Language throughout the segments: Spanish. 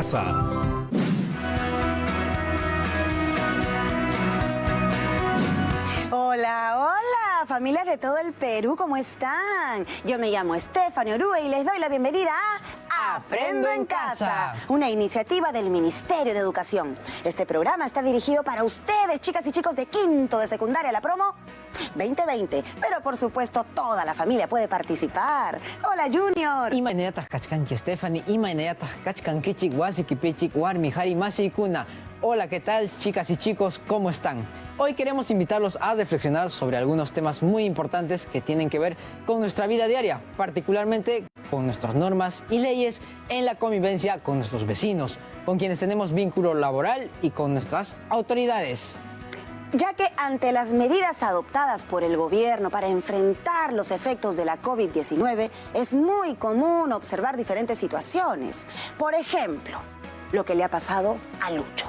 casa. Hola, hola, familias de todo el Perú, ¿cómo están? Yo me llamo Stephanie Orue y les doy la bienvenida a Aprendo en Casa, una iniciativa del Ministerio de Educación. Este programa está dirigido para ustedes, chicas y chicos de quinto de secundaria, la promo 2020. Pero por supuesto, toda la familia puede participar. Hola, Junior. Imainayatas kachkanki Stephanie, imainayatas kachkankichik wasikipichik warmi hari masikuna. Hola, ¿qué tal, chicas y chicos? ¿Cómo están? Hoy queremos invitarlos a reflexionar sobre algunos temas muy importantes que tienen que ver con nuestra vida diaria, particularmente con nuestras normas y leyes en la convivencia con nuestros vecinos, con quienes tenemos vínculo laboral y con nuestras autoridades. Ya que ante las medidas adoptadas por el gobierno para enfrentar los efectos de la COVID-19, es muy común observar diferentes situaciones. Por ejemplo, lo que le ha pasado a Lucho.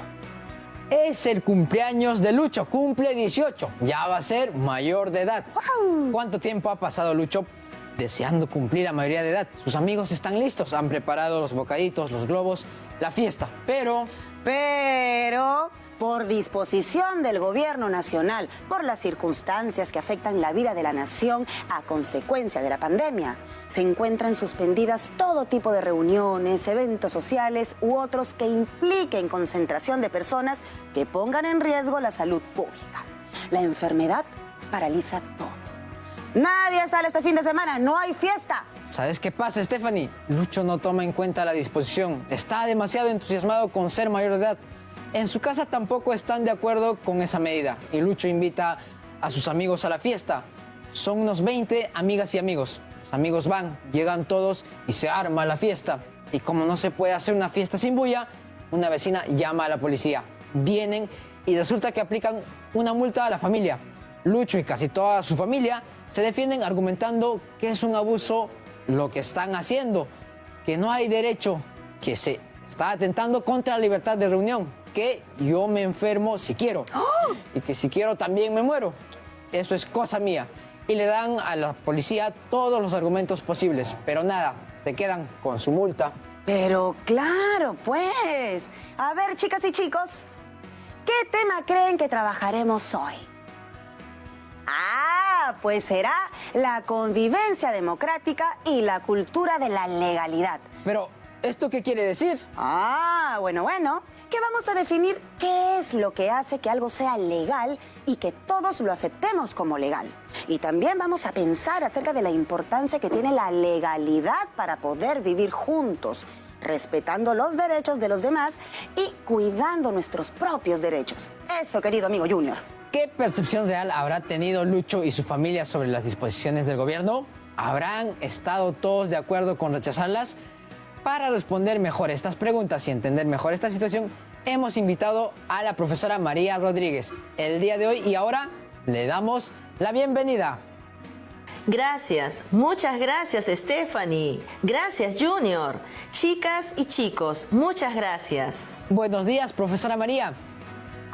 Es el cumpleaños de Lucho, cumple 18, ya va a ser mayor de edad. ¡Wow! ¿Cuánto tiempo ha pasado Lucho deseando cumplir la mayoría de edad? Sus amigos están listos, han preparado los bocaditos, los globos, la fiesta, pero por disposición del gobierno nacional, por las circunstancias que afectan la vida de la nación a consecuencia de la pandemia, se encuentran suspendidas todo tipo de reuniones, eventos sociales u otros que impliquen concentración de personas que pongan en riesgo la salud pública. La enfermedad paraliza todo. Nadie sale este fin de semana, no hay fiesta. ¿Sabes qué pasa, Stephanie? Lucho no toma en cuenta la disposición, está demasiado entusiasmado con ser mayor de edad. En su casa tampoco están de acuerdo con esa medida y Lucho invita a sus amigos a la fiesta. Son unos 20 amigas y amigos. Los amigos van, llegan todos y se arma la fiesta. Y como no se puede hacer una fiesta sin bulla, una vecina llama a la policía. Vienen y resulta que aplican una multa a la familia. Lucho y casi toda su familia se defienden argumentando que es un abuso lo que están haciendo, que no hay derecho, que se está atentando contra la libertad de reunión, que yo me enfermo si quiero y que si quiero también me muero. Eso es cosa mía. Y le dan a la policía todos los argumentos posibles, pero nada, se quedan con su multa. Pero claro, pues. A ver, chicas y chicos, ¿qué tema creen que trabajaremos hoy? Pues será la convivencia democrática y la cultura de la legalidad. Pero, ¿esto qué quiere decir? Bueno, que vamos a definir qué es lo que hace que algo sea legal y que todos lo aceptemos como legal. Y también vamos a pensar acerca de la importancia que tiene la legalidad para poder vivir juntos, respetando los derechos de los demás y cuidando nuestros propios derechos. Eso, querido amigo Junior. ¿Qué percepción real habrá tenido Lucho y su familia sobre las disposiciones del gobierno? ¿Habrán estado todos de acuerdo con rechazarlas? Para responder mejor estas preguntas y entender mejor esta situación, hemos invitado a la profesora María Rodríguez el día de hoy y ahora le damos la bienvenida. Gracias, muchas gracias Stephanie, gracias Junior, chicas y chicos, muchas gracias. Buenos días, profesora María.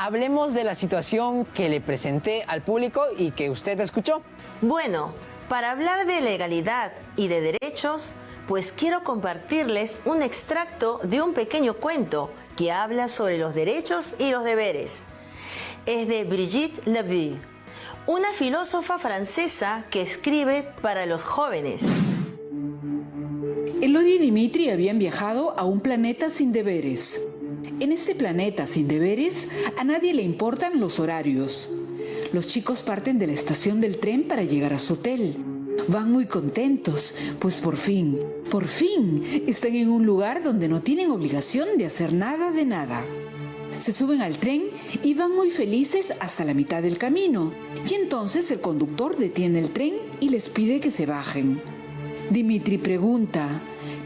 Hablemos de la situación que le presenté al público y que usted escuchó. Bueno, para hablar de legalidad y de derechos, pues quiero compartirles un extracto de un pequeño cuento que habla sobre los derechos y los deberes. Es de Brigitte Labuye, una filósofa francesa que escribe para los jóvenes. Elodie y Dimitri habían viajado a un planeta sin deberes. En este planeta sin deberes, a nadie le importan los horarios. Los chicos parten de la estación del tren para llegar a su hotel. Van muy contentos, pues por fin, están en un lugar donde no tienen obligación de hacer nada de nada. Se suben al tren y van muy felices hasta la mitad del camino. Y entonces el conductor detiene el tren y les pide que se bajen. Dimitri pregunta,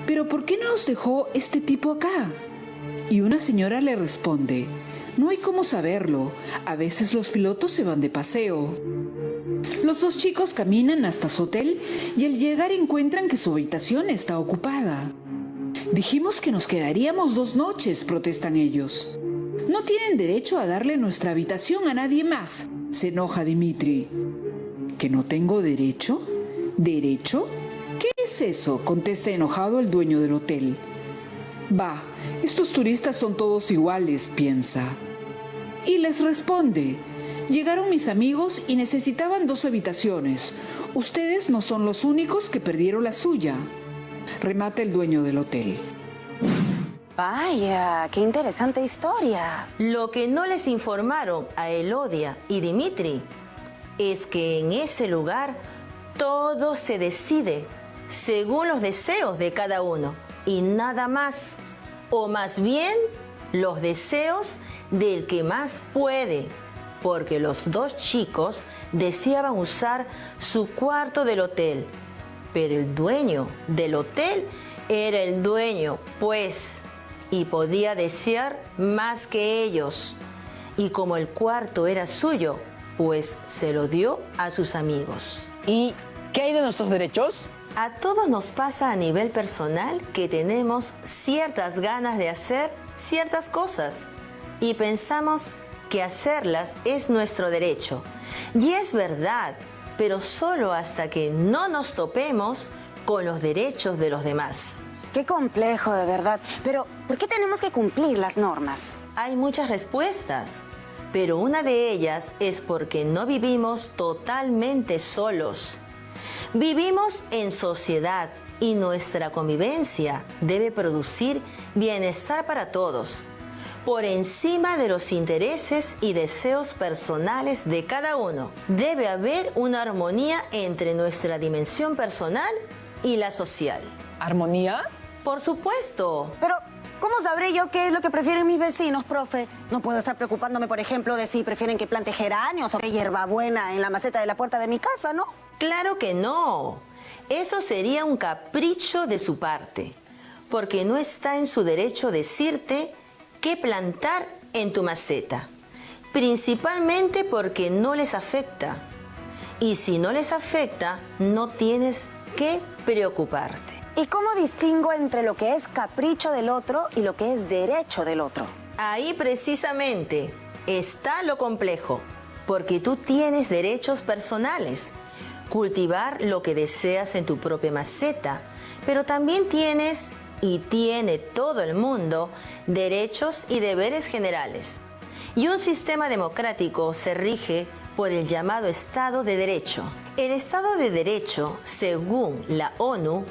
¿pero por qué nos dejó este tipo acá? Y una señora le responde, no hay cómo saberlo, a veces los pilotos se van de paseo. Los dos chicos caminan hasta su hotel y al llegar encuentran que su habitación está ocupada. Dijimos que nos quedaríamos 2 noches, protestan ellos. No tienen derecho a darle nuestra habitación a nadie más, se enoja Dimitri. ¿Que no tengo derecho? ¿Derecho? ¿Qué es eso?, contesta enojado el dueño del hotel. Bah, estos turistas son todos iguales, piensa. Y les responde: llegaron mis amigos y necesitaban 2 habitaciones. Ustedes no son los únicos que perdieron la suya. Remata el dueño del hotel. Vaya, qué interesante historia. Lo que no les informaron a Elodia y Dimitri es que en ese lugar todo se decide según los deseos de cada uno y nada más, o más bien los deseos del que más puede, porque los 2 chicos deseaban usar su cuarto del hotel, pero el dueño del hotel era el dueño, pues, y podía desear más que ellos. Y como el cuarto era suyo, pues se lo dio a sus amigos. ¿Y qué hay de nuestros derechos? A todos nos pasa a nivel personal que tenemos ciertas ganas de hacer ciertas cosas y pensamos que hacerlas es nuestro derecho. Y es verdad, pero solo hasta que no nos topemos con los derechos de los demás. Qué complejo, de verdad. Pero, ¿por qué tenemos que cumplir las normas? Hay muchas respuestas, pero una de ellas es porque no vivimos totalmente solos. Vivimos en sociedad y nuestra convivencia debe producir bienestar para todos, por encima de los intereses y deseos personales de cada uno. Debe haber una armonía entre nuestra dimensión personal y la social. ¿Armonía? Por supuesto. Pero, ¿cómo sabré yo qué es lo que prefieren mis vecinos, profe? No puedo estar preocupándome, por ejemplo, de si prefieren que plante geranios o que hierbabuena en la maceta de la puerta de mi casa, ¿no? Claro que no. Eso sería un capricho de su parte, porque no está en su derecho decirte qué plantar en tu maceta, principalmente porque no les afecta. Y si no les afecta, no tienes que preocuparte. ¿Y cómo distingo entre lo que es capricho del otro y lo que es derecho del otro? Ahí precisamente está lo complejo, porque tú tienes derechos personales, cultivar lo que deseas en tu propia maceta, pero también tienes, y tiene todo el mundo, derechos y deberes generales. Y un sistema democrático se rige por el llamado Estado de Derecho. El Estado de Derecho, según la ONU,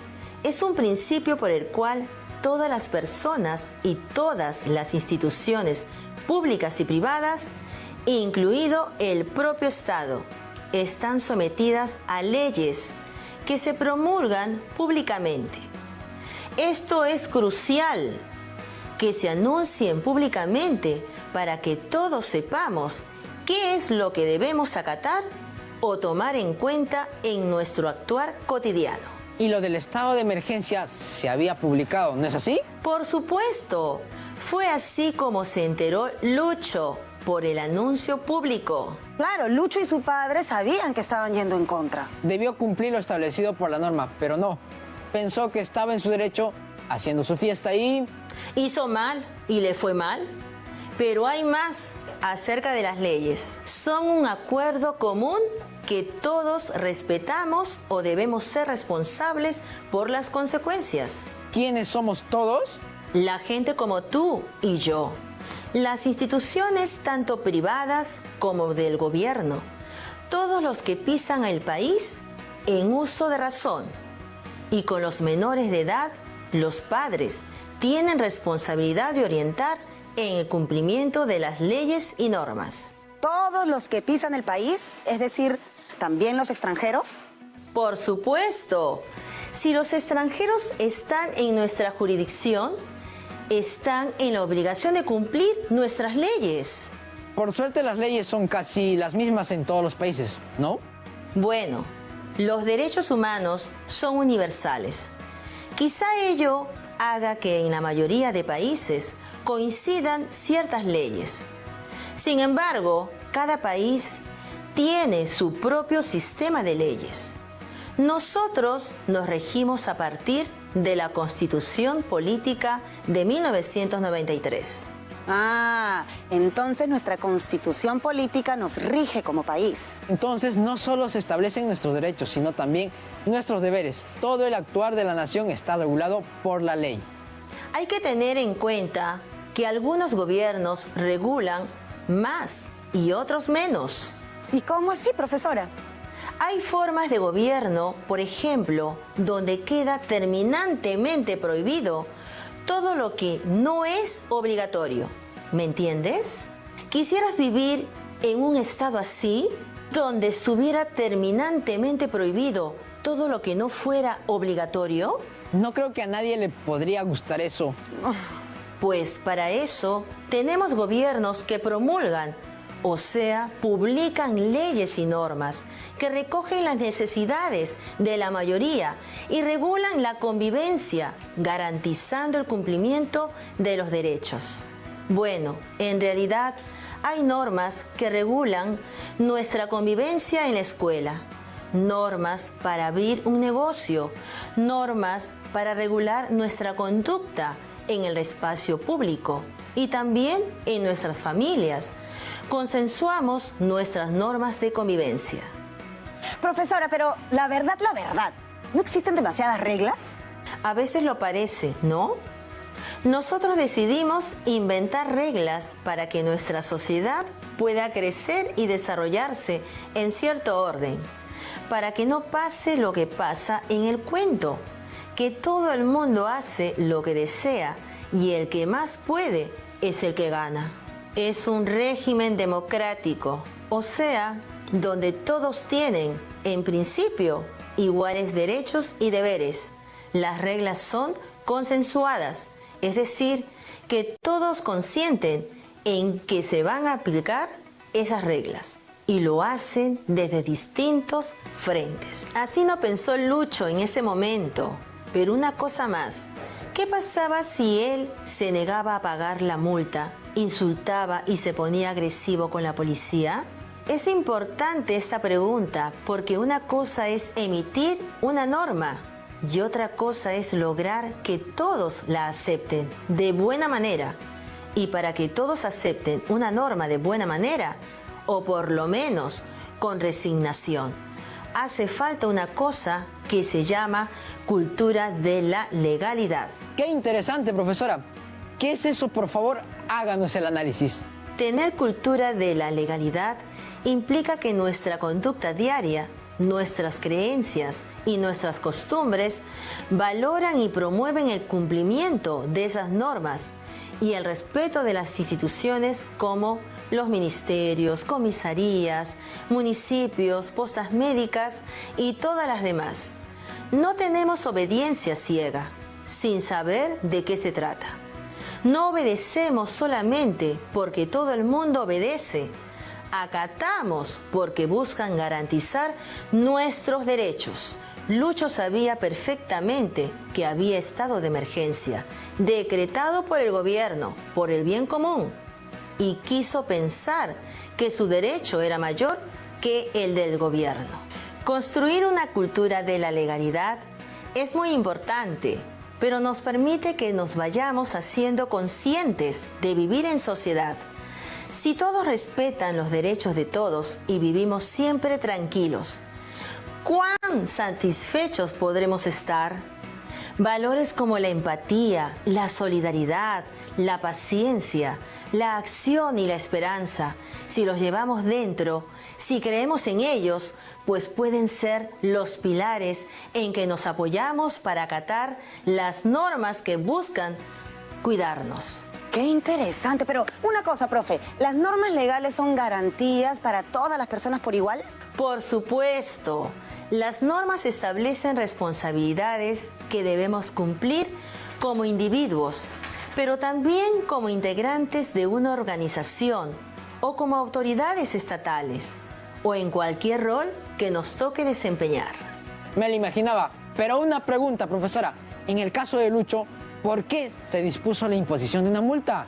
es un principio por el cual todas las personas y todas las instituciones públicas y privadas, incluido el propio Estado, están sometidas a leyes que se promulgan públicamente. Esto es crucial, que se anuncien públicamente para que todos sepamos qué es lo que debemos acatar o tomar en cuenta en nuestro actuar cotidiano. Y lo del estado de emergencia se había publicado, ¿no es así? Por supuesto, fue así como se enteró Lucho por el anuncio público. Claro, Lucho y su padre sabían que estaban yendo en contra. Debió cumplir lo establecido por la norma, pero no. Pensó que estaba en su derecho haciendo su fiesta y... Hizo mal y le fue mal. Pero hay más acerca de las leyes. Son un acuerdo común que todos respetamos o debemos ser responsables por las consecuencias. ¿Quiénes somos todos? La gente como tú y yo. Las instituciones tanto privadas como del gobierno. Todos los que pisan el país en uso de razón. Y con los menores de edad, los padres tienen responsabilidad de orientar en el cumplimiento de las leyes y normas. ¿Todos los que pisan el país? Es decir, ¿también los extranjeros? Por supuesto. Si los extranjeros están en nuestra jurisdicción, están en la obligación de cumplir nuestras leyes. Por suerte las leyes son casi las mismas en todos los países, ¿no? Bueno, los derechos humanos son universales. Quizá ello haga que en la mayoría de países coincidan ciertas leyes. Sin embargo, cada país tiene su propio sistema de leyes. Nosotros nos regimos a partir de la Constitución Política de 1993. Ah, entonces nuestra Constitución Política nos rige como país. Entonces no solo se establecen nuestros derechos, sino también nuestros deberes. Todo el actuar de la nación está regulado por la ley. Hay que tener en cuenta que algunos gobiernos regulan más y otros menos. ¿Y cómo así, profesora? Hay formas de gobierno, por ejemplo, donde queda terminantemente prohibido todo lo que no es obligatorio. ¿Me entiendes? ¿Quisieras vivir en un estado así, donde estuviera terminantemente prohibido todo lo que no fuera obligatorio? No creo que a nadie le podría gustar eso. Pues para eso tenemos gobiernos que promulgan, o sea, publican leyes y normas que recogen las necesidades de la mayoría y regulan la convivencia, garantizando el cumplimiento de los derechos. Bueno, en realidad hay normas que regulan nuestra convivencia en la escuela, normas para abrir un negocio, normas para regular nuestra conducta en el espacio público y también en nuestras familias. Consensuamos nuestras normas de convivencia. Profesora, pero la verdad, ¿no existen demasiadas reglas? A veces lo parece, ¿no? Nosotros decidimos inventar reglas para que nuestra sociedad pueda crecer y desarrollarse en cierto orden, para que no pase lo que pasa en el cuento, que todo el mundo hace lo que desea y el que más puede es el que gana. Es un régimen democrático, o sea, donde todos tienen, en principio, iguales derechos y deberes. Las reglas son consensuadas, es decir, que todos consienten en que se van a aplicar esas reglas y lo hacen desde distintos frentes. Así no pensó Lucho en ese momento, pero una cosa más. ¿Qué pasaba si él se negaba a pagar la multa, insultaba y se ponía agresivo con la policía? Es importante esta pregunta porque una cosa es emitir una norma y otra cosa es lograr que todos la acepten de buena manera. Y para que todos acepten una norma de buena manera, o por lo menos con resignación, hace falta una cosa que se llama cultura de la legalidad. Qué interesante, profesora. ¿Qué es eso? Por favor, háganos el análisis. Tener cultura de la legalidad implica que nuestra conducta diaria, nuestras creencias y nuestras costumbres valoran y promueven el cumplimiento de esas normas y el respeto de las instituciones como los ministerios, comisarías, municipios, postas médicas y todas las demás. No tenemos obediencia ciega, sin saber de qué se trata. No obedecemos solamente porque todo el mundo obedece. Acatamos porque buscan garantizar nuestros derechos. Lucho sabía perfectamente que había estado de emergencia, decretado por el gobierno, por el bien común, y quiso pensar que su derecho era mayor que el del gobierno. Construir una cultura de la legalidad es muy importante, pero nos permite que nos vayamos haciendo conscientes de vivir en sociedad. Si todos respetan los derechos de todos y vivimos siempre tranquilos, ¿cuán satisfechos podremos estar? Valores como la empatía, la solidaridad, la paciencia, la acción y la esperanza, si los llevamos dentro, si creemos en ellos, pues pueden ser los pilares en que nos apoyamos para acatar las normas que buscan cuidarnos. Qué interesante, pero una cosa, profe, ¿las normas legales son garantías para todas las personas por igual? Por supuesto, las normas establecen responsabilidades que debemos cumplir como individuos, pero también como integrantes de una organización o como autoridades estatales, o en cualquier rol que nos toque desempeñar. Me lo imaginaba, pero una pregunta, profesora. En el caso de Lucho, ¿por qué se dispuso la imposición de una multa?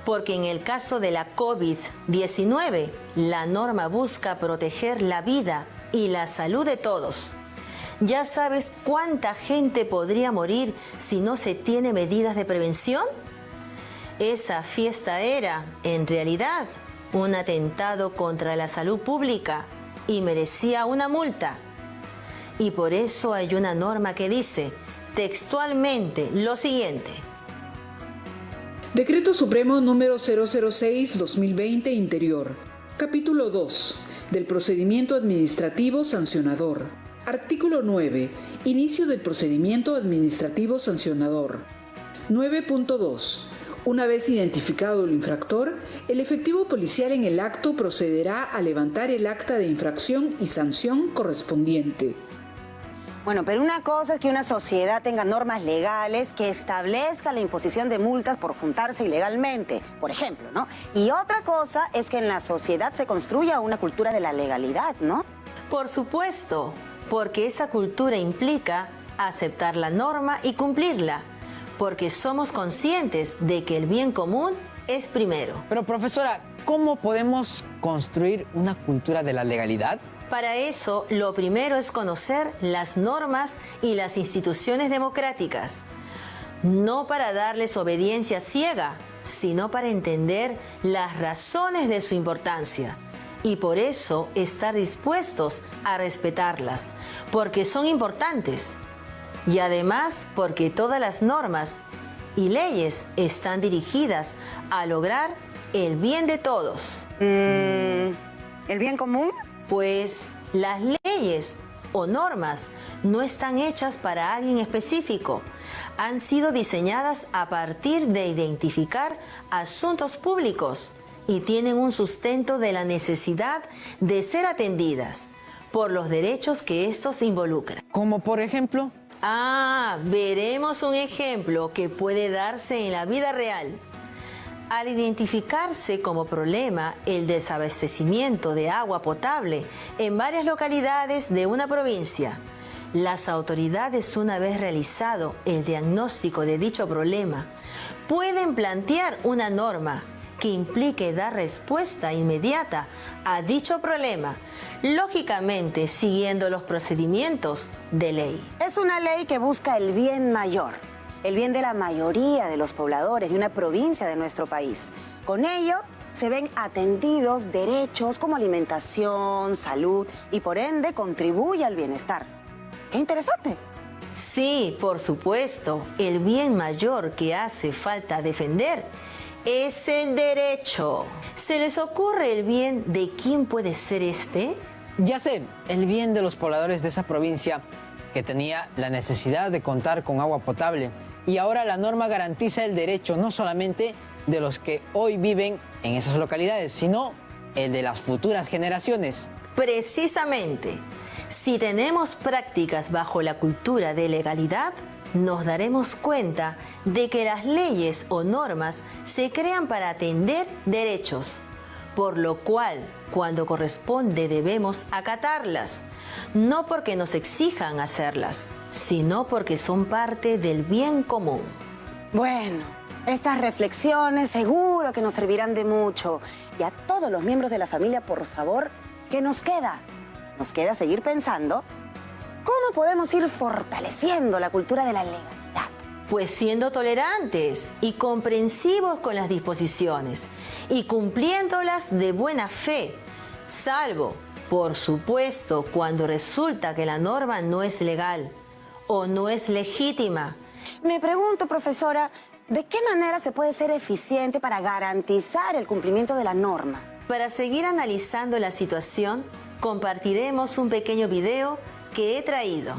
Porque en el caso de la COVID-19, la norma busca proteger la vida y la salud de todos. ¿Ya sabes cuánta gente podría morir si no se tiene medidas de prevención? Esa fiesta era, en realidad, un atentado contra la salud pública y merecía una multa. Y por eso hay una norma que dice textualmente lo siguiente: Decreto Supremo número 006-2020 Interior. Capítulo 2. Del procedimiento administrativo sancionador. Artículo 9. Inicio del procedimiento administrativo sancionador. 9.2. Una vez identificado el infractor, el efectivo policial en el acto procederá a levantar el acta de infracción y sanción correspondiente. Bueno, pero una cosa es que una sociedad tenga normas legales que establezcan la imposición de multas por juntarse ilegalmente, por ejemplo, ¿no? Y otra cosa es que en la sociedad se construya una cultura de la legalidad, ¿no? Por supuesto, porque esa cultura implica aceptar la norma y cumplirla, porque somos conscientes de que el bien común es primero. Pero profesora, ¿cómo podemos construir una cultura de la legalidad? Para eso, lo primero es conocer las normas y las instituciones democráticas, no para darles obediencia ciega, sino para entender las razones de su importancia y por eso estar dispuestos a respetarlas, porque son importantes y además porque todas las normas y leyes están dirigidas a lograr el bien de todos. ¿El bien común? Pues las leyes o normas no están hechas para alguien específico. Han sido diseñadas a partir de identificar asuntos públicos y tienen un sustento de la necesidad de ser atendidas por los derechos que estos involucran. Como por ejemplo... Veremos un ejemplo que puede darse en la vida real. Al identificarse como problema el desabastecimiento de agua potable en varias localidades de una provincia, las autoridades, una vez realizado el diagnóstico de dicho problema, pueden plantear una norma que implique dar respuesta inmediata a dicho problema, lógicamente siguiendo los procedimientos de ley. Es una ley que busca el bien mayor, el bien de la mayoría de los pobladores de una provincia de nuestro país. Con ello, se ven atendidos derechos como alimentación, salud y por ende contribuye al bienestar. ¡Qué interesante! Sí, por supuesto, el bien mayor que hace falta defender es el derecho. ¿Se les ocurre el bien de quién puede ser este? Ya sé, el bien de los pobladores de esa provincia que tenía la necesidad de contar con agua potable. Y ahora la norma garantiza el derecho no solamente de los que hoy viven en esas localidades, sino el de las futuras generaciones. Precisamente, si tenemos prácticas bajo la cultura de legalidad, nos daremos cuenta de que las leyes o normas se crean para atender derechos, por lo cual, cuando corresponde debemos acatarlas, no porque nos exijan hacerlas, sino porque son parte del bien común. Bueno, estas reflexiones seguro que nos servirán de mucho. Y a todos los miembros de la familia, por favor, ¿qué nos queda? Nos queda seguir pensando cómo podemos ir fortaleciendo la cultura de la legalidad. Pues siendo tolerantes y comprensivos con las disposiciones y cumpliéndolas de buena fe, salvo, por supuesto, cuando resulta que la norma no es legal o no es legítima. Me pregunto, profesora, ¿de qué manera se puede ser eficiente para garantizar el cumplimiento de la norma? Para seguir analizando la situación, compartiremos un pequeño video que he traído.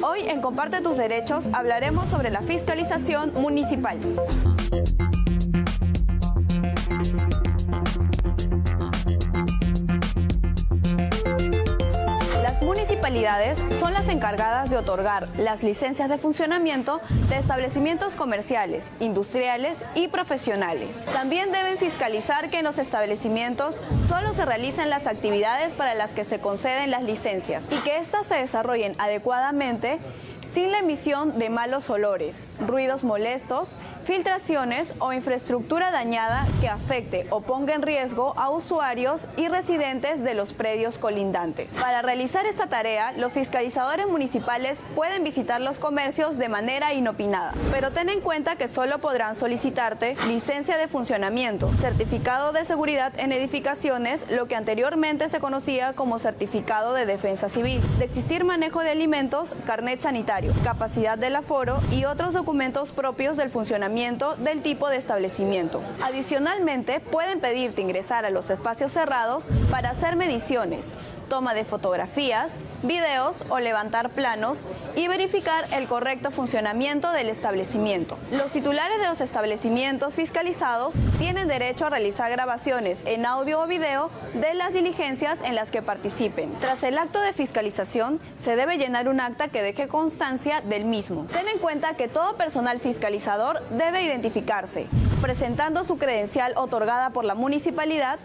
Hoy en Comparte tus Derechos hablaremos sobre la fiscalización municipal. Las municipalidades son las encargadas de otorgar las licencias de funcionamiento de establecimientos comerciales, industriales y profesionales. También deben fiscalizar que en los establecimientos solo se realicen las actividades para las que se conceden las licencias y que éstas se desarrollen adecuadamente sin la emisión de malos olores, ruidos molestos, filtraciones o infraestructura dañada que afecte o ponga en riesgo a usuarios y residentes de los predios colindantes. Para realizar esta tarea, los fiscalizadores municipales pueden visitar los comercios de manera inopinada, pero ten en cuenta que solo podrán solicitarte licencia de funcionamiento, certificado de seguridad en edificaciones, lo que anteriormente se conocía como certificado de defensa civil, de existir manejo de alimentos, carnet sanitario, capacidad del aforo y otros documentos propios del funcionamiento funcionamiento del tipo de establecimiento. Adicionalmente, pueden pedirte ingresar a los espacios cerrados para hacer mediciones, toma de fotografías, videos o levantar planos y verificar el correcto funcionamiento del establecimiento. Los titulares de los establecimientos fiscalizados tienen derecho a realizar grabaciones en audio o video de las diligencias en las que participen. Tras el acto de fiscalización, se debe llenar un acta que deje constancia del mismo. Ten en cuenta que todo personal fiscalizador debe identificarse, presentando su credencial otorgada por la municipalidad,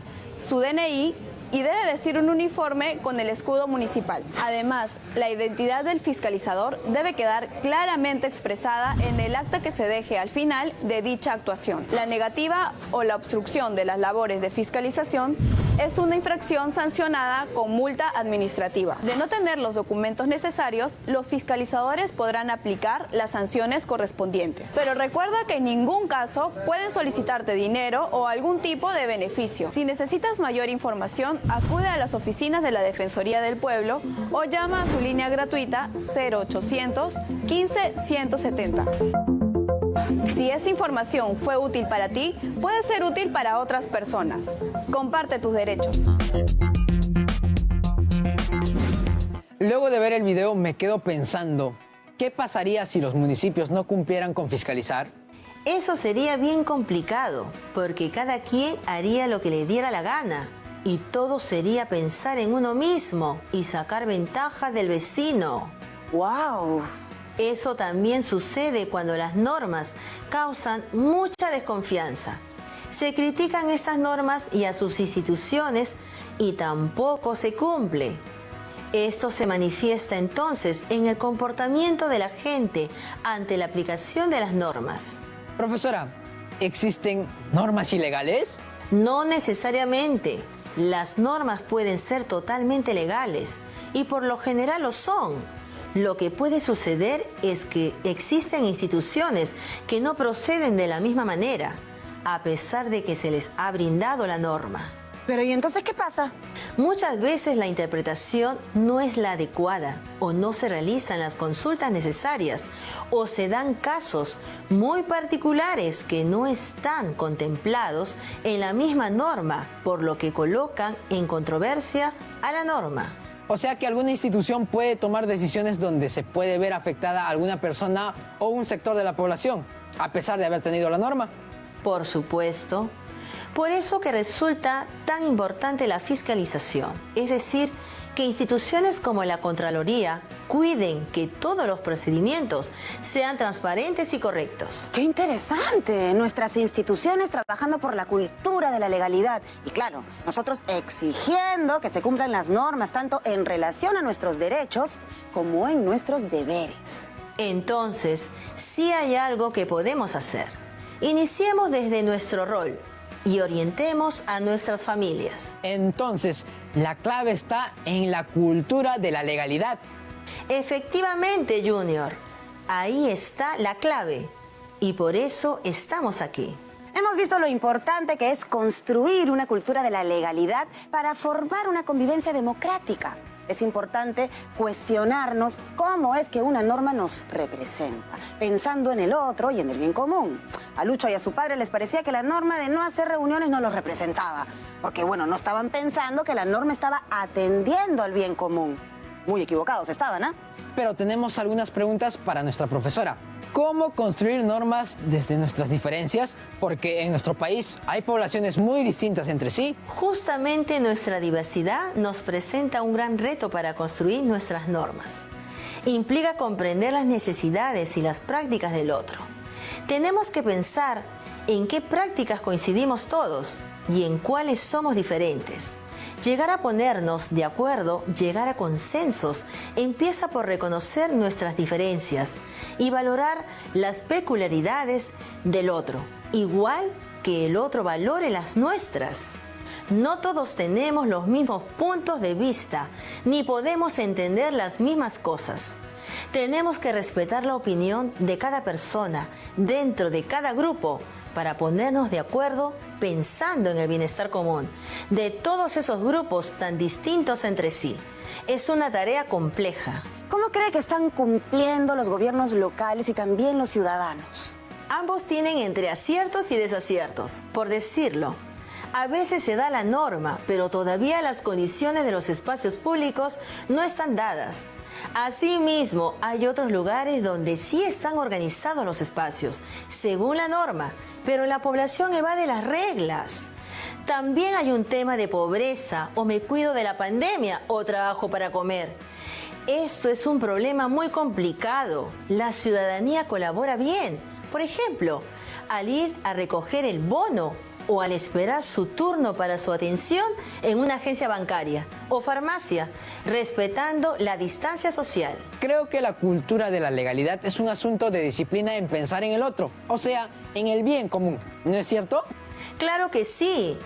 su DNI, y debe vestir un uniforme con el escudo municipal. Además, la identidad del fiscalizador debe quedar claramente expresada en el acta que se deje al final de dicha actuación. La negativa o la obstrucción de las labores de fiscalización es una infracción sancionada con multa administrativa. De no tener los documentos necesarios, los fiscalizadores podrán aplicar las sanciones correspondientes. Pero recuerda que en ningún caso pueden solicitarte dinero o algún tipo de beneficio. Si necesitas mayor información, acude a las oficinas de la Defensoría del Pueblo o llama a su línea gratuita 0800 15 170. Si esta información fue útil para ti, puede ser útil para otras personas. Comparte tus derechos. Luego de ver el video me quedo pensando, ¿qué pasaría si los municipios no cumplieran con fiscalizar? Eso sería bien complicado, porque cada quien haría lo que le diera la gana. Y todo sería pensar en uno mismo y sacar ventaja del vecino. ¡Wow! Eso también sucede cuando las normas causan mucha desconfianza. Se critican estas normas y a sus instituciones y tampoco se cumple. Esto se manifiesta entonces en el comportamiento de la gente ante la aplicación de las normas. Profesora, ¿existen normas ilegales? No necesariamente. Las normas pueden ser totalmente legales y por lo general lo son. Lo que puede suceder es que existen instituciones que no proceden de la misma manera, a pesar de que se les ha brindado la norma. Pero ¿y entonces qué pasa? Muchas veces la interpretación no es la adecuada o no se realizan las consultas necesarias o se dan casos muy particulares que no están contemplados en la misma norma, por lo que colocan en controversia a la norma. O sea que alguna institución puede tomar decisiones donde se puede ver afectada a alguna persona o un sector de la población, a pesar de haber tenido la norma. Por supuesto. Por eso que resulta tan importante la fiscalización, es decir, que instituciones como la Contraloría cuiden que todos los procedimientos sean transparentes y correctos. ¡Qué interesante! Nuestras instituciones trabajando por la cultura de la legalidad. Y claro, nosotros exigiendo que se cumplan las normas tanto en relación a nuestros derechos como en nuestros deberes. Entonces, sí hay algo que podemos hacer. Iniciemos desde nuestro rol y orientemos a nuestras familias. Entonces, la clave está en la cultura de la legalidad. Efectivamente, Junior. Ahí está la clave. Y por eso estamos aquí. Hemos visto lo importante que es construir una cultura de la legalidad para formar una convivencia democrática. Es importante cuestionarnos cómo es que una norma nos representa, pensando en el otro y en el bien común. A Lucho y a su padre les parecía que la norma de no hacer reuniones no los representaba, porque bueno, no estaban pensando que la norma estaba atendiendo al bien común. Muy equivocados estaban, ¿ah? Pero tenemos algunas preguntas para nuestra profesora. ¿Cómo construir normas desde nuestras diferencias? Porque en nuestro país hay poblaciones muy distintas entre sí. Justamente nuestra diversidad nos presenta un gran reto para construir nuestras normas. Implica comprender las necesidades y las prácticas del otro. Tenemos que pensar en qué prácticas coincidimos todos y en cuáles somos diferentes. Llegar a ponernos de acuerdo, llegar a consensos, empieza por reconocer nuestras diferencias y valorar las peculiaridades del otro, igual que el otro valore las nuestras. No todos tenemos los mismos puntos de vista, ni podemos entender las mismas cosas. Tenemos que respetar la opinión de cada persona, dentro de cada grupo, para ponernos de acuerdo pensando en el bienestar común de todos esos grupos tan distintos entre sí. Es una tarea compleja. ¿Cómo cree que están cumpliendo los gobiernos locales y también los ciudadanos? Ambos tienen entre aciertos y desaciertos, por decirlo. A veces se da la norma, pero todavía las condiciones de los espacios públicos no están dadas. Asimismo, hay otros lugares donde sí están organizados los espacios, según la norma, pero la población evade las reglas. También hay un tema de pobreza, o me cuido de la pandemia, o trabajo para comer. Esto es un problema muy complicado. La ciudadanía colabora bien. Por ejemplo, al ir a recoger el bono o al esperar su turno para su atención en una agencia bancaria o farmacia, respetando la distancia social. Creo que la cultura de la legalidad es un asunto de disciplina en pensar en el otro, o sea, en el bien común, ¿no es cierto? Claro que sí.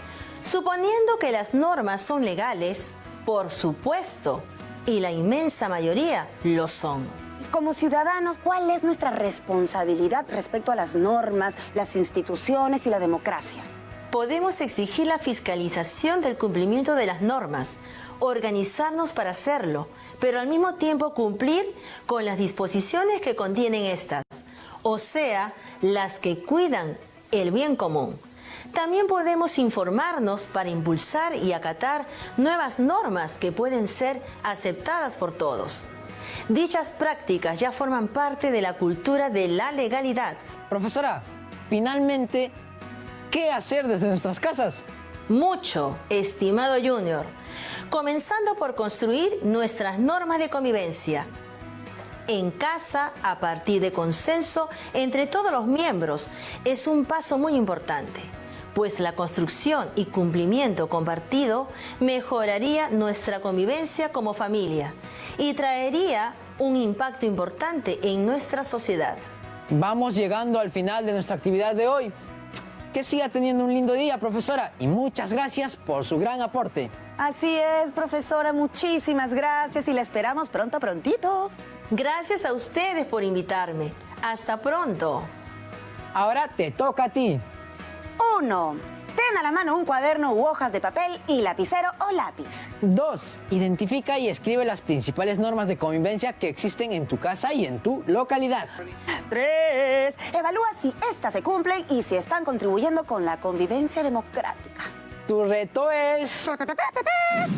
Suponiendo que las normas son legales, por supuesto, y la inmensa mayoría lo son. Como ciudadanos, ¿cuál es nuestra responsabilidad respecto a las normas, las instituciones y la democracia? Podemos exigir la fiscalización del cumplimiento de las normas, organizarnos para hacerlo, pero al mismo tiempo cumplir con las disposiciones que contienen estas, o sea, las que cuidan el bien común. También podemos informarnos para impulsar y acatar nuevas normas que pueden ser aceptadas por todos. Dichas prácticas ya forman parte de la cultura de la legalidad. Profesora, finalmente, ¿qué hacer desde nuestras casas? Mucho, estimado Junior. Comenzando por construir nuestras normas de convivencia. En casa, a partir de consenso entre todos los miembros, es un paso muy importante, pues la construcción y cumplimiento compartido mejoraría nuestra convivencia como familia y traería un impacto importante en nuestra sociedad. Vamos llegando al final de nuestra actividad de hoy. Que siga teniendo un lindo día, profesora, y muchas gracias por su gran aporte. Así es, profesora, muchísimas gracias y la esperamos prontito. Gracias a ustedes por invitarme. Hasta pronto. Ahora te toca a ti. 1. Ten a la mano un cuaderno u hojas de papel y lapicero o lápiz. 2. Identifica y escribe las principales normas de convivencia que existen en tu casa y en tu localidad. 3. Evalúa si estas se cumplen y si están contribuyendo con la convivencia democrática. Tu reto es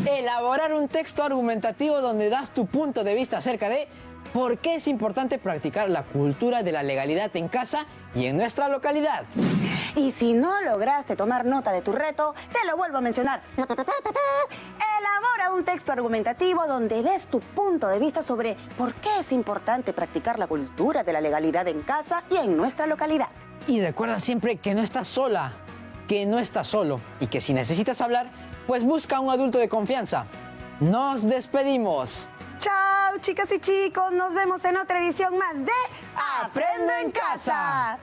elaborar un texto argumentativo donde das tu punto de vista acerca de por qué es importante practicar la cultura de la legalidad en casa y en nuestra localidad. Y si no lograste tomar nota de tu reto, te lo vuelvo a mencionar. Elabora un texto argumentativo donde des tu punto de vista sobre por qué es importante practicar la cultura de la legalidad en casa y en nuestra localidad. Y recuerda siempre que no estás sola, que no estás solo y que si necesitas hablar, pues busca a un adulto de confianza. Nos despedimos. Chao, chicas y chicos. Nos vemos en otra edición más de Aprendo en Casa.